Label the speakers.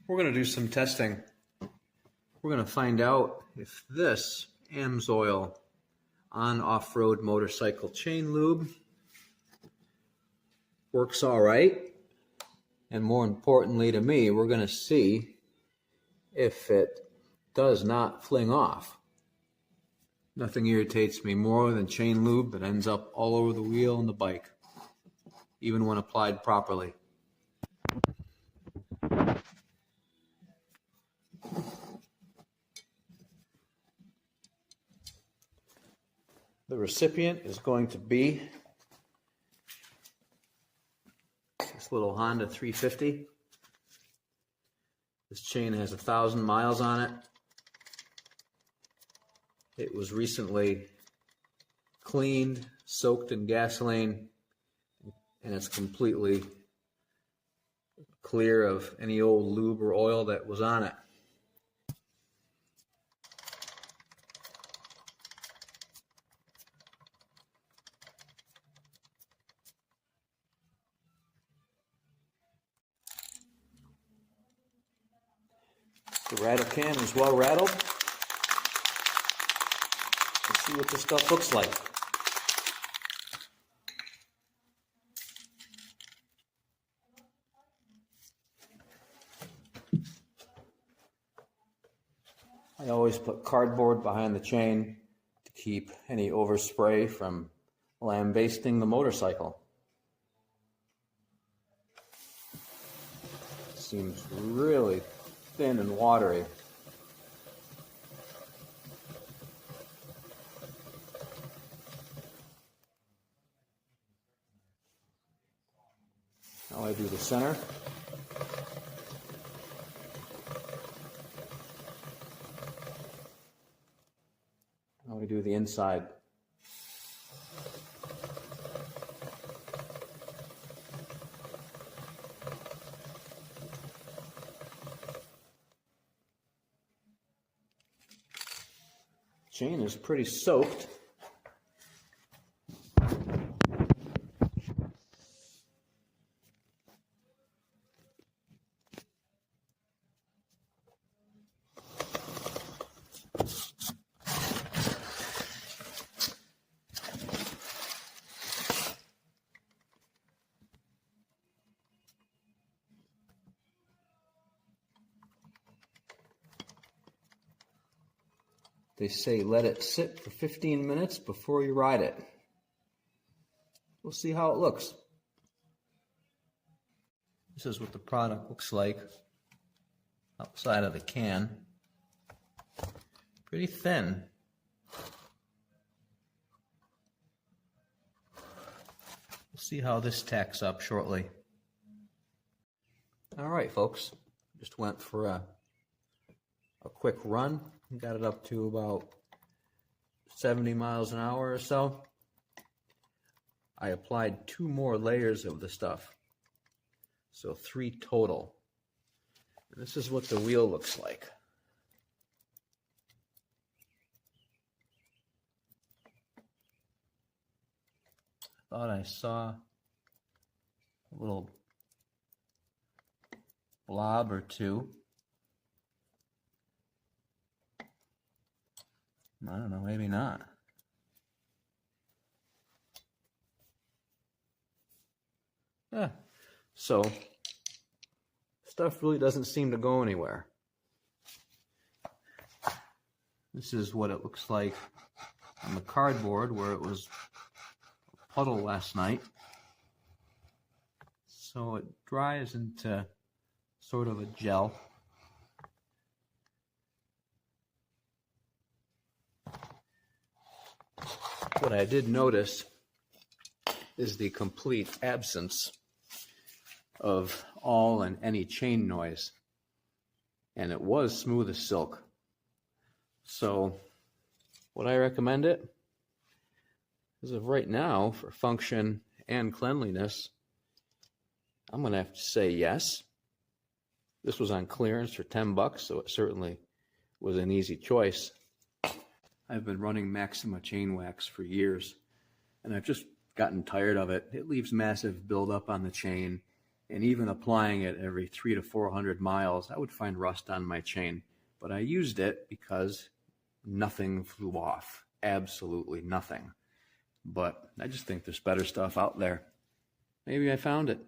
Speaker 1: We're going to do some testing. We're going to find out if this Amsoil on off-road motorcycle chain lube works all right. And more importantly to me, we're going to see if it does not fling off. Nothing irritates me more than chain lube that ends up all over the wheel and the bike, even when applied properly. The recipient is going to be this little Honda 350. This chain has 1,000 miles on it. It was recently cleaned, soaked in gasoline, and it's completely clear of any old lube or oil that was on it. The rattle can is well rattled. Let's see what this stuff looks like. I always put cardboard behind the chain to keep any overspray from lambasting the motorcycle. It seems really thin and watery. Now I do the center. Now we do the inside. Chain is pretty soaked. They say let it sit for 15 minutes before you ride it. We'll see how it looks. This is what the product looks like outside of the can. Pretty thin. We'll see how this tacks up shortly. All right, folks. Just went for a quick run. Got it up to about 70 miles an hour or so. I applied 2 more layers of the stuff, so 3 total. And this is what the wheel looks like. I thought I saw a little blob or two. I don't know, maybe not. Yeah, so stuff really doesn't seem to go anywhere. This is what it looks like on the cardboard where it was a puddle last night. So it dries into sort of a gel. What I did notice is the complete absence of all and any chain noise, and it was smooth as silk. So would I recommend it? As of right now, for function and cleanliness, I'm going to have to say yes. This was on clearance for $10, so it certainly was an easy choice. I've been running Maxima chain wax for years, and I've just gotten tired of it. It leaves massive buildup on the chain, and even applying it every 300 to 400 miles, I would find rust on my chain. But I used it because nothing flew off, absolutely nothing. But I just think there's better stuff out there. Maybe I found it.